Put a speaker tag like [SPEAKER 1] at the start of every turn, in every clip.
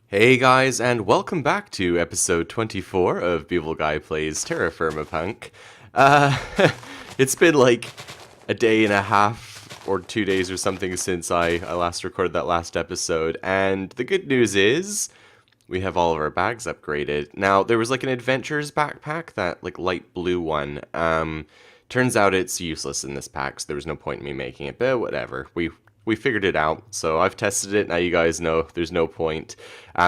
[SPEAKER 1] Hey guys, and welcome back to episode 24 of Beavelguy Plays TerraFirmaPunk. It's been like a day and a half or 2 days or something since I last recorded that last episode, and the good news is we have all of our bags upgraded. Now, there was like an adventurer's backpack, that like light blue one. Turns out it's useless in this pack, so there was no point in me making it, but whatever. We figured it out, so I've tested it. Now you guys know there's no point.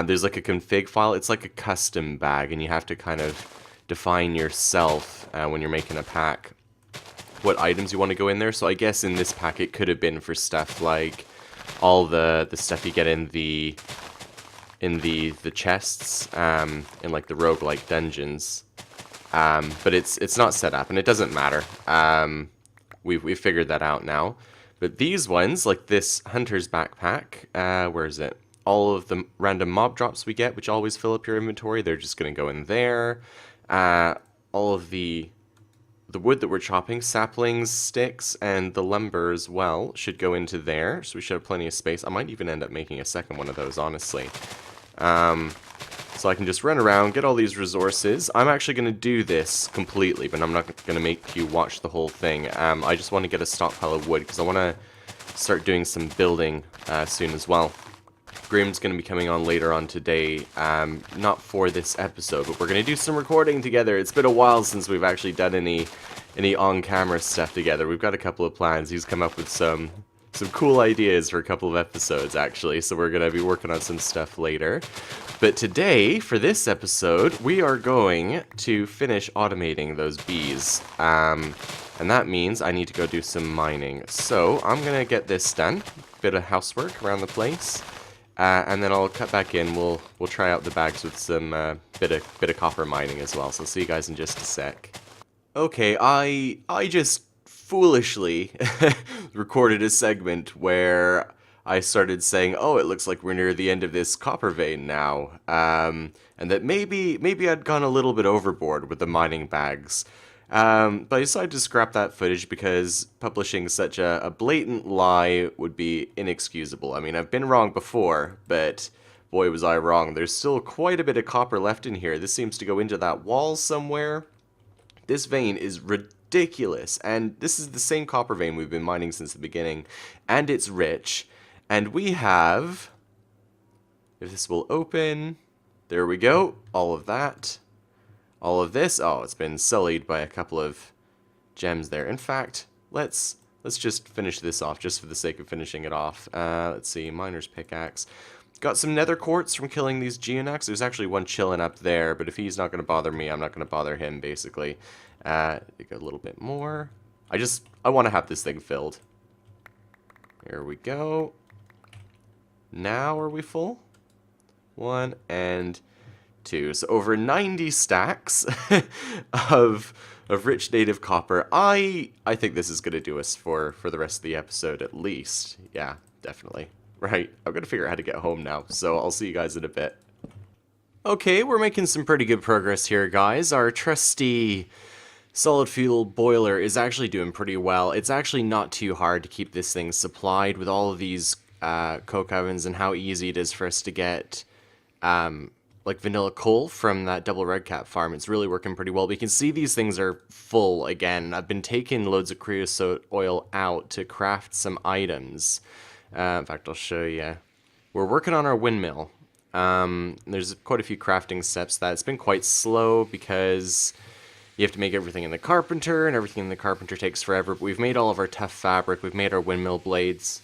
[SPEAKER 1] There's like a config file. It's like a custom bag, and you have to kind of define yourself when you're making a pack what items you want to go in there. So I guess in this pack it could have been for stuff like all the stuff you get in the chests in like the roguelike dungeons. But it's not set up, and it doesn't matter. We've figured that out now. But these ones, like this hunter's backpack, where is it? All of the random mob drops we get, which always fill up your inventory, they're just going to go in there. All of the wood that we're chopping, saplings, sticks, and the lumber as well, should go into there. So we should have plenty of space. I might even end up making a second one of those, honestly. So I can just run around, get all these resources. I'm actually going to do this completely, but I'm not going to make you watch the whole thing. I just want to get a stockpile of wood, because I want to start doing some building soon as well. Grim's going to be coming on later on today, not for this episode, but we're going to do some recording together. It's been a while since we've actually done any on-camera stuff together. We've got a couple of plans. He's come up with some cool ideas for a couple of episodes, actually, so we're going to be working on some stuff later. But today, for this episode, we are going to finish automating those bees. And that means I need to go do some mining. So I'm going to get this done. Bit of housework around the place. And then I'll cut back in. We'll try out the bags with some bit of copper mining as well. So I'll see you guys in just a sec. Okay, I just foolishly recorded a segment where I started saying, oh, it looks like we're near the end of this copper vein now, and that maybe I'd gone a little bit overboard with the mining bags, but I decided to scrap that footage because publishing such a blatant lie would be inexcusable. I mean, I've been wrong before, but boy was I wrong. There's still quite a bit of copper left in here. This seems to go into that wall somewhere. This vein is ridiculous, and this is the same copper vein we've been mining since the beginning, and it's rich. And we have, if this will open, there we go, all of that, all of this. Oh, it's been sullied by a couple of gems there. In fact, let's just finish this off, just for the sake of finishing it off. Let's see, miner's pickaxe. Got some nether quartz from killing these geonax. There's actually one chilling up there, but if he's not going to bother me, I'm not going to bother him, basically. Got a little bit more. I want to have this thing filled. Here we go. Now are we full? 1 and 2. So over 90 stacks of rich native copper. I think this is going to do us for the rest of the episode at least. Yeah, definitely. Right, I'm going to figure out how to get home now, so I'll see you guys in a bit. Okay, we're making some pretty good progress here, guys. Our trusty solid fuel boiler is actually doing pretty well. It's actually not too hard to keep this thing supplied with all of these coke ovens, and how easy it is for us to get like vanilla coal from that double red cap farm. It's really working pretty well. But you can see these things are full again. I've been taking loads of creosote oil out to craft some items. In fact, I'll show you. We're working on our windmill. There's quite a few crafting steps that it's been quite slow because you have to make everything in the carpenter, and everything in the carpenter takes forever. But we've made all of our tough fabric. We've made our windmill blades.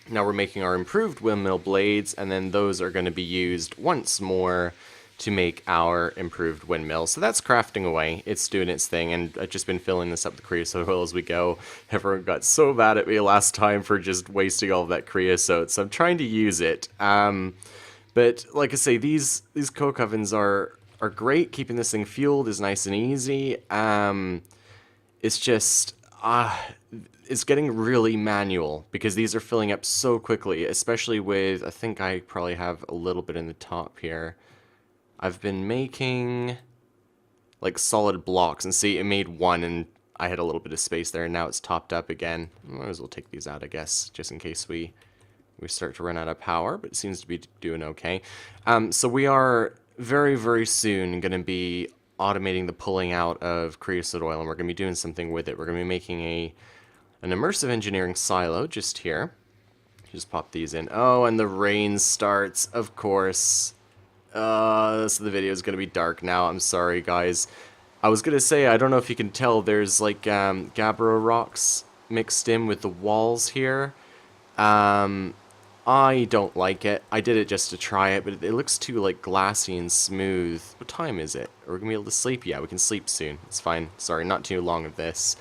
[SPEAKER 1] Now we're making our improved windmill blades, and then those are going to be used once more to make our improved windmill. So that's crafting away. It's doing its thing, and I've just been filling this up with creosote oil as we go. Everyone got so mad at me last time for just wasting all of that creosote, so I'm trying to use it. But like I say, these coke ovens are great. Keeping this thing fueled is nice and easy. It's just it's getting really manual because these are filling up so quickly, especially with, I think I probably have a little bit in the top here. I've been making like solid blocks. And see, it made one, and I had a little bit of space there, and now it's topped up again. Might as well take these out, I guess, just in case we start to run out of power, but it seems to be doing okay. So we are very, very soon going to be automating the pulling out of creosote oil, and we're going to be doing something with it. We're going to be making an immersive engineering silo just here. Just pop these in. Oh, and the rain starts, of course. So the video is going to be dark now. I'm sorry, guys. I was going to say, I don't know if you can tell, there's like gabbro rocks mixed in with the walls here. I don't like it. I did it just to try it, but it looks too like glassy and smooth. What time is it? Are we going to be able to sleep? Yeah, we can sleep soon. It's fine. Sorry, not too long of this.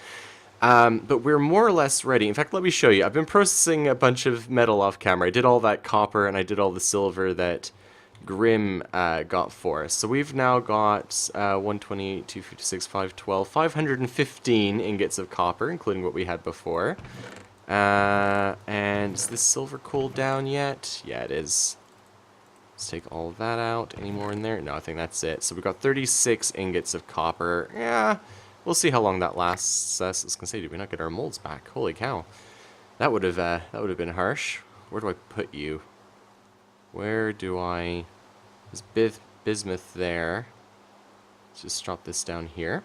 [SPEAKER 1] But we're more or less ready. In fact, let me show you. I've been processing a bunch of metal off camera. I did all that copper and I did all the silver that Grim got for us. So we've now got 128, 256, 512, 515 ingots of copper, including what we had before. And is this silver cooled down yet? Yeah, it is. Let's take all of that out. Any more in there? No, I think that's it. So we've got 36 ingots of copper. Yeah, we'll see how long that lasts us. I was gonna say, did we not get our molds back? Holy cow. That would have been harsh. Where do I put you? Where do I... There's bismuth there. Let's just drop this down here.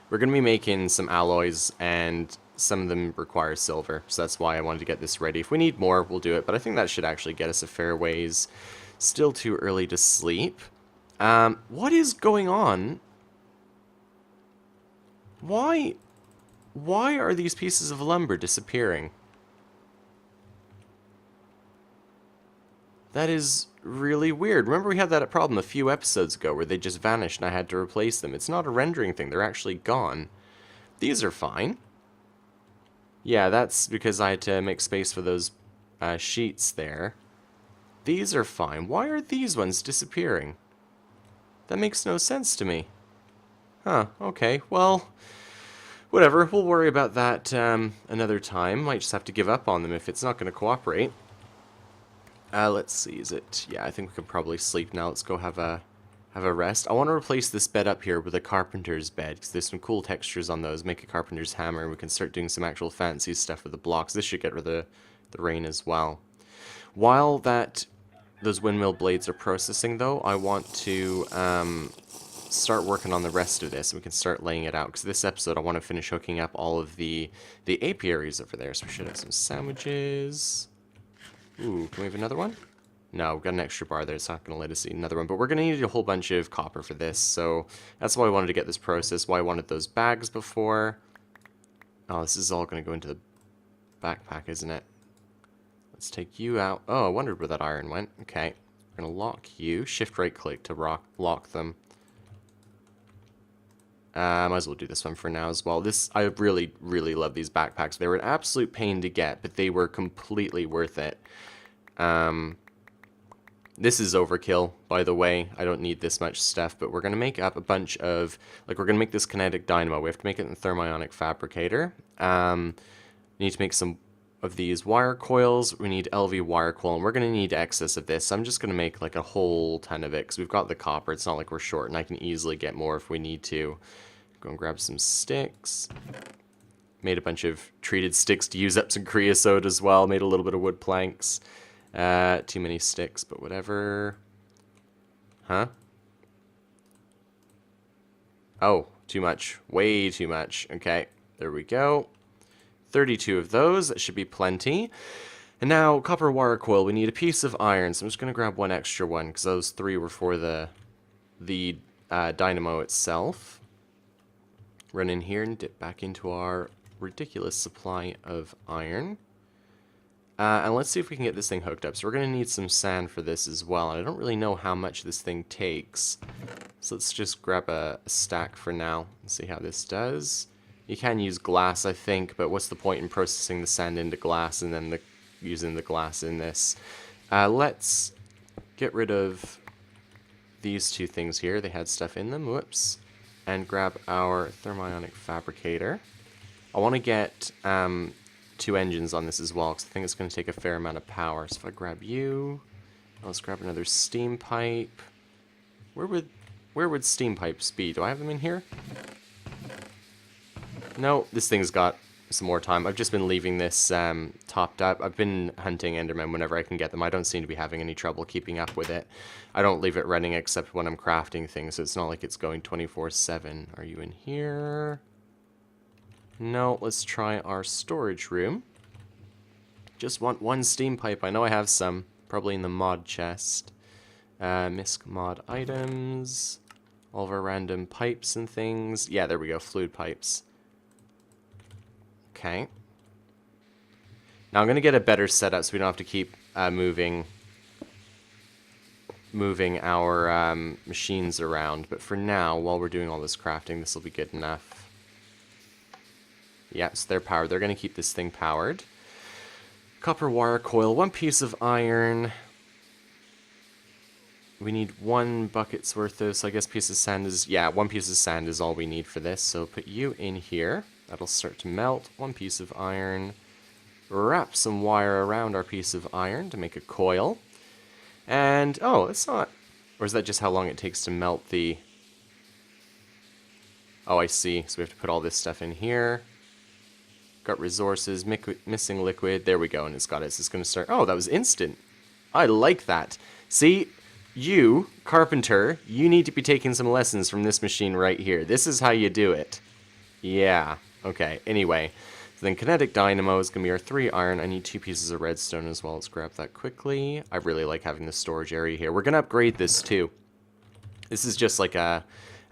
[SPEAKER 1] We're going to be making some alloys, and some of them require silver, so that's why I wanted to get this ready. If we need more, we'll do it, but I think that should actually get us a fair ways. Still too early to sleep. What is going on? Why are these pieces of lumber disappearing? That is really weird. Remember we had that problem a few episodes ago where they just vanished and I had to replace them. It's not a rendering thing. They're actually gone. These are fine. Yeah, that's because I had to make space for those sheets there. These are fine. Why are these ones disappearing? That makes no sense to me. Huh, okay. Well, whatever. We'll worry about that another time. Might just have to give up on them if it's not going to cooperate. Let's see, is it... Yeah, I think we can probably sleep now. Let's go have a rest. I want to replace this bed up here with a carpenter's bed, because there's some cool textures on those. Make a carpenter's hammer, and we can start doing some actual fancy stuff with the blocks. This should get rid of the rain as well. While those windmill blades are processing, though, I want to start working on the rest of this, and we can start laying it out, because this episode I want to finish hooking up all of the apiaries over there. So we should have some sandwiches... Ooh, can we have another one? No, we've got an extra bar there. It's not going to let us eat another one. But we're going to need a whole bunch of copper for this. So that's why I wanted to get this process. Why I wanted those bags before. Oh, this is all going to go into the backpack, isn't it? Let's take you out. Oh, I wondered where that iron went. Okay. We're going to lock you. Shift right click to lock them. Might as well do this one for now as well. I really, really love these backpacks. They were an absolute pain to get, but they were completely worth it. This is overkill, by the way. I don't need this much stuff, but we're going to make up a bunch of... Like, we're going to make this kinetic dynamo. We have to make it in the thermionic fabricator. We need to make some of these wire coils. We need LV wire coil, and we're going to need excess of this. So I'm just going to make, like, a whole ton of it, because we've got the copper. It's not like we're short, and I can easily get more if we need to. Go and grab some sticks. Made a bunch of treated sticks to use up some creosote as well. Made a little bit of wood planks. Too many sticks, but whatever. Huh? Oh, too much. Way too much. Okay, there we go. 32 of those. That should be plenty. And now, copper wire coil. We need a piece of iron, so I'm just going to grab one extra one, because those 3 were for the dynamo itself. Run in here and dip back into our ridiculous supply of iron. And let's see if we can get this thing hooked up. So we're going to need some sand for this as well. And I don't really know how much this thing takes. So let's just grab a stack for now and see how this does. You can use glass, I think, but what's the point in processing the sand into glass and then using the glass in this? Let's get rid of these 2 things here. They had stuff in them. Whoops. And grab our thermionic fabricator. I want to get 2 engines on this as well, because I think it's going to take a fair amount of power. So if I grab you, let's grab another steam pipe. Where would Where would steam pipes be? Do I have them in here? No, this thing's got some more time. I've just been leaving this topped up. I've been hunting Endermen whenever I can get them. I don't seem to be having any trouble keeping up with it. I don't leave it running except when I'm crafting things, so it's not like it's going 24/7. Are you in here? No, let's try our storage room. Just want one steam pipe. I know I have some. Probably in the mod chest. Misc mod items. All of our random pipes and things. Yeah, there we go. Fluid pipes. Okay. Now I'm going to get a better setup so we don't have to keep moving our machines around. But for now, while we're doing all this crafting, this will be good enough. Yeah, so they're powered. They're going to keep this thing powered. Copper wire coil, 1 piece of iron. We need 1 bucket's worth of, so I guess piece of sand is, yeah, 1 piece of sand is all we need for this. So put you in here. That'll start to melt. 1 piece of iron. Wrap some wire around our piece of iron to make a coil. And, oh, it's not, or is that just how long it takes to melt the, oh, I see. So we have to put all this stuff in here. Got resources, missing liquid. There we go, and it's got it. So it's going to start. Oh, that was instant. I like that. See, you, carpenter, you need to be taking some lessons from this machine right here. This is how you do it. Yeah. Okay. Anyway, so then kinetic dynamo is going to be our 3 iron. I need 2 pieces of redstone as well. Let's grab that quickly. I really like having the storage area here. We're going to upgrade this too. This is just like a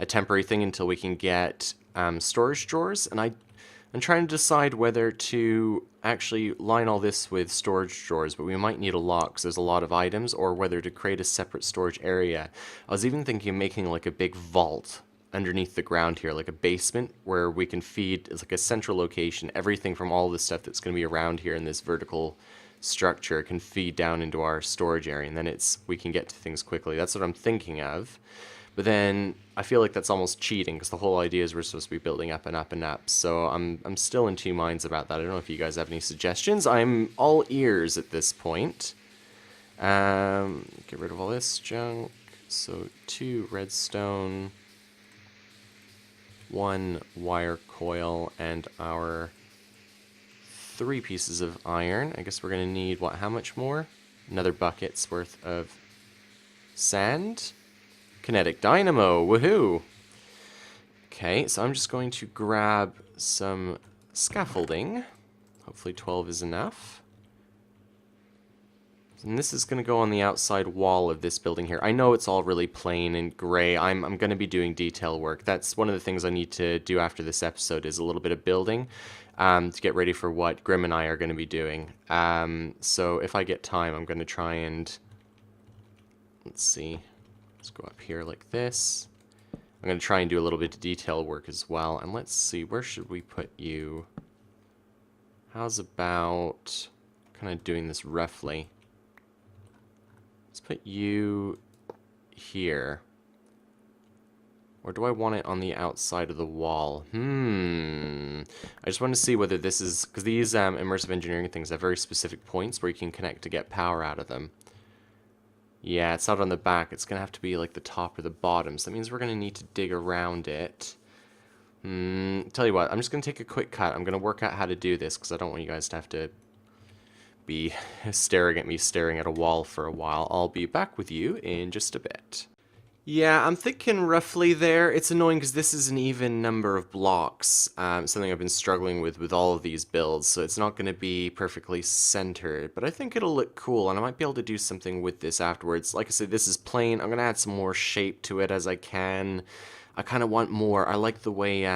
[SPEAKER 1] temporary thing until we can get storage drawers, and I'm trying to decide whether to actually line all this with storage drawers, but we might need a lot because there's a lot of items, or whether to create a separate storage area. I was even thinking of making like a big vault underneath the ground here, like a basement where we can feed, it's like a central location, everything from all the stuff that's going to be around here in this vertical structure can feed down into our storage area, and then we can get to things quickly. That's what I'm thinking of. But then I feel like that's almost cheating because the whole idea is we're supposed to be building up and up and up. So I'm still in 2 minds about that. I don't know if you guys have any suggestions. I'm all ears at this point. Get rid of all this junk. So 2 redstone, 1 wire coil, and our 3 pieces of iron. I guess we're going to need, what, how much more? Another bucket's worth of sand. Kinetic dynamo, woohoo! Okay, so I'm just going to grab some scaffolding. Hopefully 12 is enough. And this is going to go on the outside wall of this building here. I know it's all really plain and gray. I'm going to be doing detail work. That's one of the things I need to do after this episode, is a little bit of building to get ready for what Grim and I are going to be doing. So if I get time, I'm going to try and, let's see. Let's go up here like this. I'm going to try and do a little bit of detail work as well. And let's see, where should we put you? How's about kind of doing this roughly? Let's put you here. Or do I want it on the outside of the wall? I just want to see whether this is, because these immersive engineering things have very specific points where you can connect to get power out of them. Yeah, it's not on the back. It's going to have to be like the top or the bottom. So that means we're going to need to dig around it. Tell you what, I'm just going to take a quick cut. I'm going to work out how to do this because I don't want you guys to have to be staring at me staring at a wall for a while. I'll be back with you in just a bit. Yeah, I'm thinking roughly there. It's annoying because this is an even number of blocks, something I've been struggling with all of these builds, so it's not going to be perfectly centered, but I think it'll look cool, and I might be able to do something with this afterwards. Like I said, this is plain. I'm going to add some more shape to it as I can. I kind of want more. I like the way,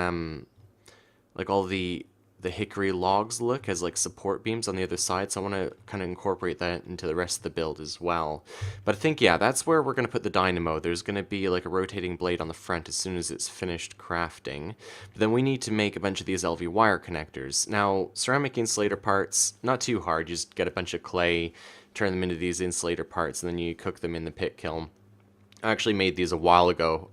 [SPEAKER 1] like all the hickory logs look as like support beams on the other side, so I want to kind of incorporate that into the rest of the build as well. But I think, yeah, that's where we're going to put the dynamo. There's going to be like a rotating blade on the front as soon as it's finished crafting. But then we need to make a bunch of these LV wire connectors. Now, ceramic insulator parts, not too hard. You just get a bunch of clay, turn them into these insulator parts, and then you cook them in the pit kiln. I actually made these a while ago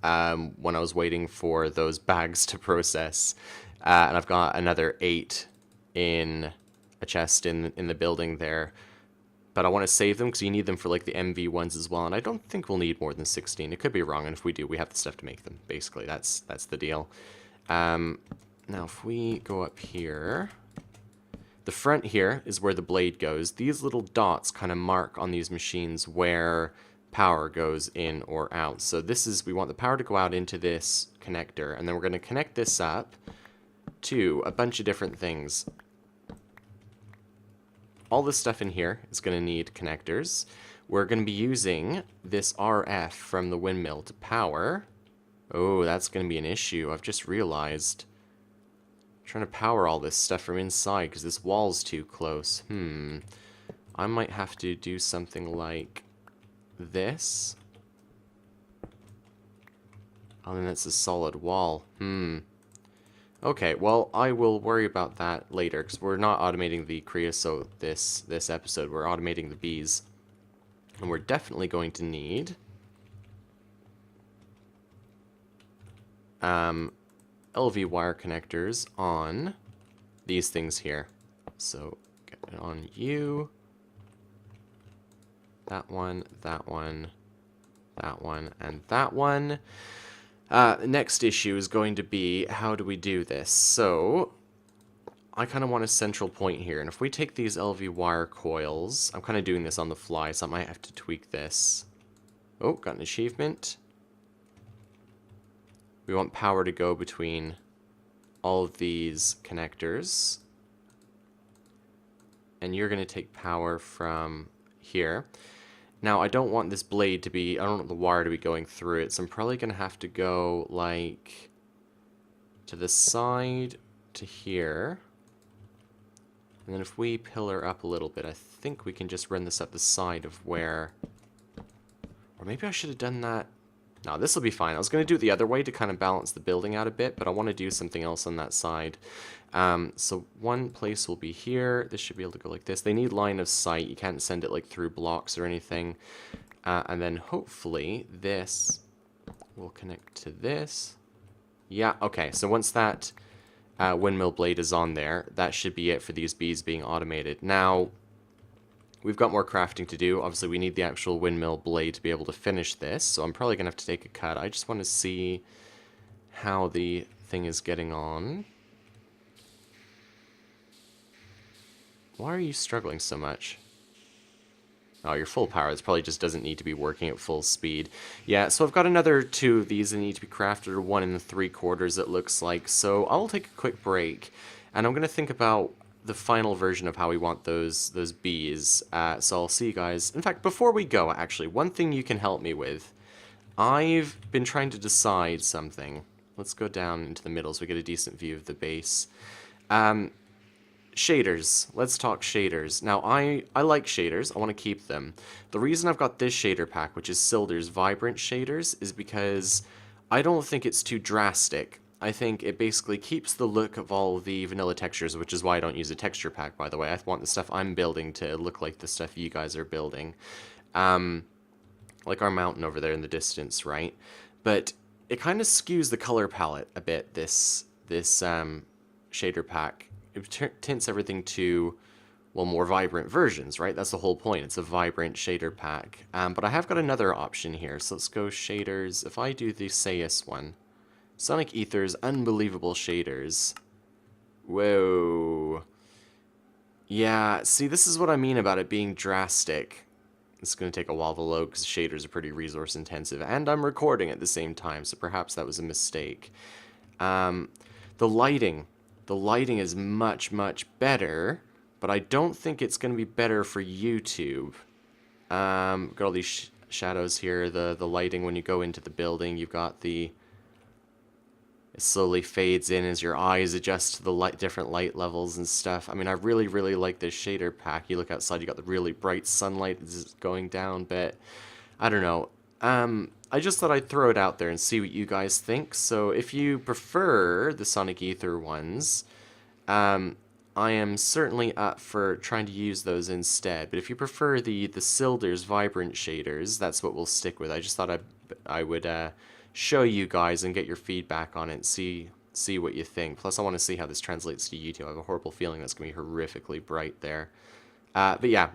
[SPEAKER 1] when I was waiting for those bags to process. And I've got another 8 in a chest in the building there. But I want to save them because you need them for like the MV ones as well, and I don't think we'll need more than 16. It could be wrong, and if we do, we have the stuff to make them. Basically, that's the deal. Now, if we go up here, the front here is where the blade goes. These little dots kind of mark on these machines where power goes in or out. So this is, we want the power to go out into this connector, and then we're going to connect this up to a bunch of different things. All this stuff in here is going to need connectors. We're going to be using this RF from the windmill to power. Oh, that's going to be an issue. I've just realized. I'm trying to power all this stuff from inside because this wall's too close. I might have to do something like this. Oh, then that's a solid wall. Okay, well, I will worry about that later, because we're not automating the creosote this episode. We're automating the bees. And we're definitely going to need LV wire connectors on these things here. So, get it on you. That one, that one, that one, and that one. Next issue is going to be, how do we do this? So, I kind of want a central point here, and if we take these LV wire coils, I'm kind of doing this on the fly, so I might have to tweak this. Oh, got an achievement. We want power to go between all of these connectors. And you're going to take power from here. Now, I don't want this blade to be, I don't want the wire to be going through it, so I'm probably going to have to go, like, to the side to here. And then if we pillar up a little bit, I think we can just run this up the side of where... Or maybe I should have done that... No, this will be fine. I was going to do it the other way to kind of balance the building out a bit, but I want to do something else on that side. So one place will be here. This should be able to go like this. They need line of sight. You can't send it like through blocks or anything. And then hopefully this will connect to this. Yeah, okay. So once that windmill blade is on there, that should be it for these bees being automated. Now, we've got more crafting to do. Obviously, we need the actual windmill blade to be able to finish this, so I'm probably going to have to take a cut. I just want to see how the thing is getting on. Why are you struggling so much? Oh, you're full power. This probably just doesn't need to be working at full speed. Yeah, so I've got another 2 of these that need to be crafted, or 1 3/4 it looks like. So I'll take a quick break, and I'm going to think about the final version of how we want those bees. So I'll see you guys. In fact, before we go, actually, one thing you can help me with. I've been trying to decide something. Let's go down into the middle so we get a decent view of the base. Shaders. Let's talk shaders. Now, I like shaders. I want to keep them. The reason I've got this shader pack, which is Silder's Vibrant Shaders, is because I don't think it's too drastic. I think it basically keeps the look of all the vanilla textures, which is why I don't use a texture pack, by the way. I want the stuff I'm building to look like the stuff you guys are building. Like our mountain over there in the distance, right? But it kind of skews the color palette a bit, this shader pack. It tints everything to, well, more vibrant versions, right? That's the whole point. It's a vibrant shader pack. But I have got another option here, so let's go shaders. If I do the Sayus one, Sonic Ether's Unbelievable Shaders. Whoa. Yeah, see, this is what I mean about it being drastic. It's going to take a while to load because shaders are pretty resource intensive, and I'm recording at the same time, so perhaps that was a mistake. The lighting is much, much better, but I don't think it's going to be better for YouTube. Got all these shadows here, the lighting when you go into the building. You've got it slowly fades in as your eyes adjust to the different light levels and stuff. I mean, I really, really like this shader pack. You look outside, you got the really bright sunlight that's going down, but I don't know. I just thought I'd throw it out there and see what you guys think. So if you prefer the Sonic Ether ones, I am certainly up for trying to use those instead. But if you prefer the Silder's Vibrant Shaders, that's what we'll stick with. I just thought I would show you guys and get your feedback on it and see what you think. Plus, I want to see how this translates to YouTube. I have a horrible feeling that's going to be horrifically bright there. But yeah,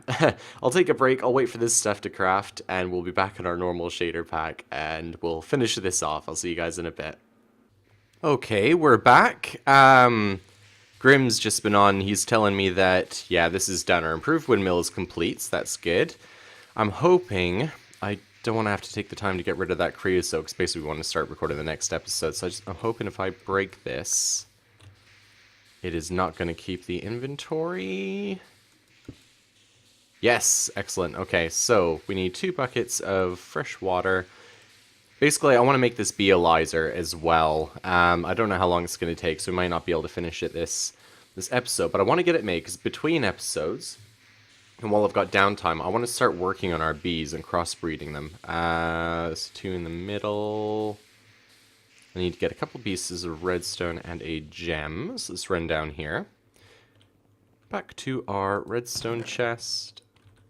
[SPEAKER 1] I'll take a break, I'll wait for this stuff to craft, and we'll be back in our normal shader pack, and we'll finish this off. I'll see you guys in a bit. Okay, we're back. Grim's just been on, he's telling me that, yeah, this is done. Our improved windmill is complete, so that's good. I'm hoping, I don't want to have to take the time to get rid of that creosote, because basically we want to start recording the next episode, so I'm hoping if I break this, it is not going to keep the inventory. Yes, excellent. Okay, so we need 2 buckets of fresh water. Basically, I want to make this Beavylizer as well. I don't know how long it's going to take, so we might not be able to finish it this episode, but I want to get it made, because between episodes, and while I've got downtime, I want to start working on our bees and crossbreeding them. There's 2 in the middle. I need to get a couple pieces of redstone and a gem, so let's run down here. Back to our redstone chest,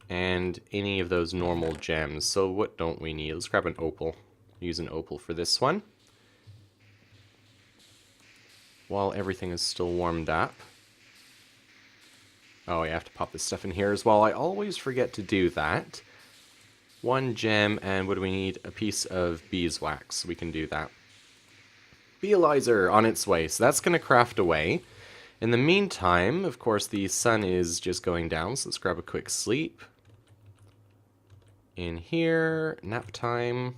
[SPEAKER 1] and any of those normal gems. So what don't we need? Let's grab an opal. Use an opal for this one. While everything is still warmed up. Oh, I have to pop this stuff in here as well. I always forget to do that. 1 gem, and what do we need? A piece of beeswax. We can do that. Beavylizer on its way. So that's going to craft away. In the meantime, of course, the sun is just going down, so let's grab a quick sleep. In here, nap time.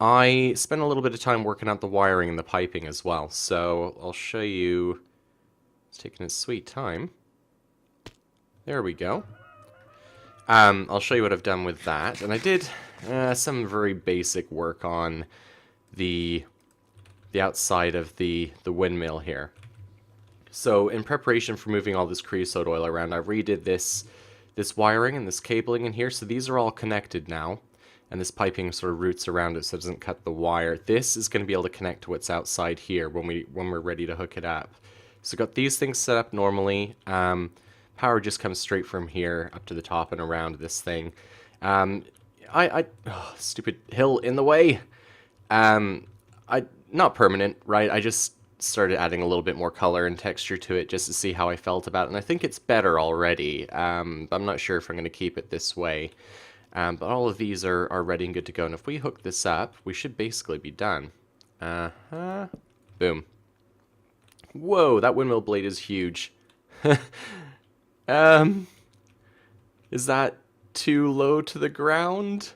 [SPEAKER 1] I spent a little bit of time working out the wiring and the piping as well, so I'll show you. It's taking its sweet time. There we go. I'll show you what I've done with that, and I did some very basic work on the outside of the windmill here. So in preparation for moving all this creosote oil around, I redid this wiring and this cabling in here, so these are all connected now. And this piping sort of routes around it so it doesn't cut the wire. This is going to be able to connect to what's outside here when we're ready to hook it up. So got these things set up normally. Power just comes straight from here up to the top and around this thing. Stupid hill in the way. Not permanent, right? I just started adding a little bit more color and texture to it just to see how I felt about it, and I think it's better already. I'm not sure if I'm going to keep it this way. But all of these are ready and good to go, and if we hook this up, we should basically be done. Boom. Whoa, that windmill blade is huge. Is that too low to the ground?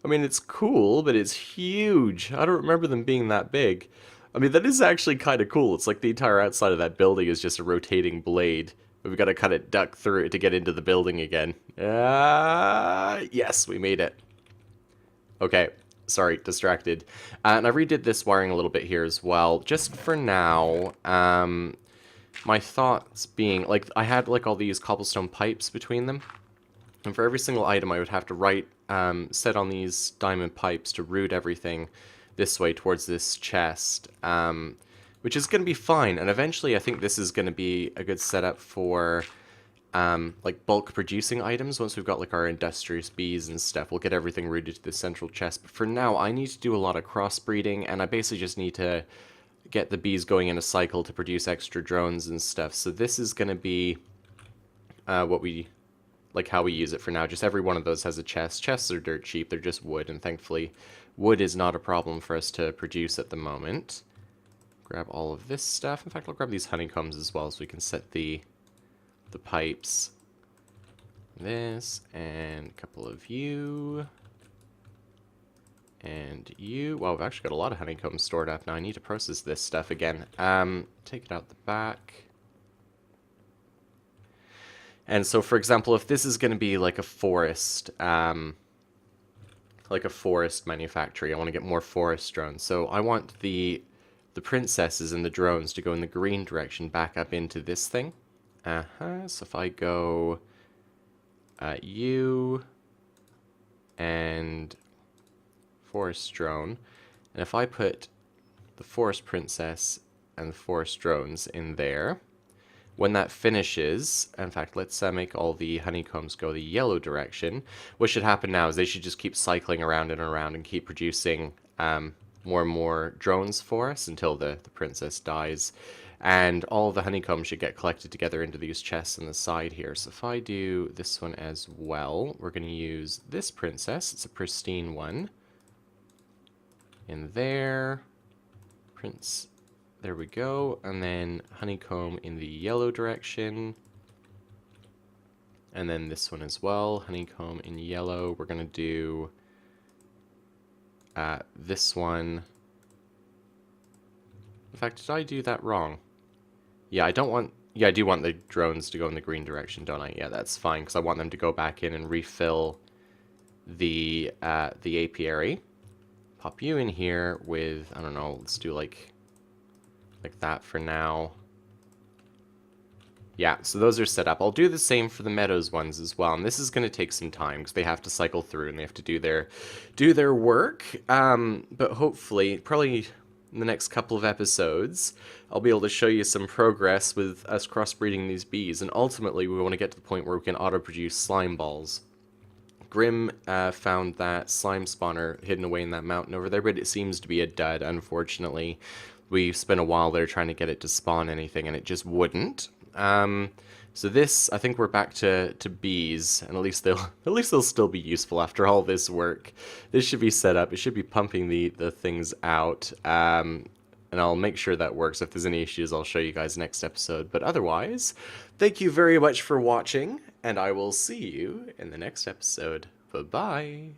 [SPEAKER 1] I mean, it's cool, but it's huge. I don't remember them being that big. I mean, that is actually kind of cool. It's like the entire outside of that building is just a rotating blade. But we've got to kind of duck through it to get into the building again. Yes, we made it. Okay, sorry, distracted. And I redid this wiring a little bit here as well. Just for now, my thoughts being, like, I had like all these cobblestone pipes between them. And for every single item, I would have to write, set on these diamond pipes to route everything this way towards this chest, which is going to be fine. And eventually, I think this is going to be a good setup for, like, bulk producing items. Once we've got, like, our industrious bees and stuff, we'll get everything routed to the central chest. But for now, I need to do a lot of crossbreeding, and I basically just need to get the bees going in a cycle to produce extra drones and stuff. So this is going to be what we... like how we use it for now. Just every one of those has a chest. Chests are dirt cheap, they're just wood, and thankfully wood is not a problem for us to produce at the moment. Grab all of this stuff. In fact, I'll grab these honeycombs as well so we can set the pipes. This, and a couple of you. And you. Well, we've actually got a lot of honeycombs stored up now. I need to process this stuff again. Take it out the back. And so, for example, if this is going to be like a forest manufactory, I want to get more forest drones. So I want the princesses and the drones to go in the green direction back up into this thing. So if I go you and forest drone, and if I put the forest princess and the forest drones in there, when that finishes, in fact, let's make all the honeycombs go the yellow direction. What should happen now is they should just keep cycling around and around and keep producing more and more drones for us until the princess dies. And all the honeycomb should get collected together into these chests on the side here. So if I do this one as well, we're going to use this princess. It's a pristine one. In there. Prince. There we go. And then honeycomb in the yellow direction. And then this one as well. Honeycomb in yellow. We're going to do this one. In fact, did I do that wrong? Yeah, I don't want... Yeah, I do want the drones to go in the green direction, don't I? Yeah, that's fine, because I want them to go back in and refill the apiary. Pop you in here with, I don't know, let's do like that for now. Yeah, so those are set up. I'll do the same for the Meadows ones as well, and this is going to take some time because they have to cycle through and they have to do their work. But hopefully, probably in the next couple of episodes, I'll be able to show you some progress with us crossbreeding these bees, and ultimately we want to get to the point where we can auto-produce slime balls. Grim found that slime spawner hidden away in that mountain over there, but it seems to be a dud, unfortunately. We spent a while there trying to get it to spawn anything, and it just wouldn't. So this, I think we're back to bees, and at least they'll still be useful after all this work. This should be set up. It should be pumping the things out, and I'll make sure that works. If there's any issues, I'll show you guys next episode. But otherwise, thank you very much for watching, and I will see you in the next episode. Bye-bye.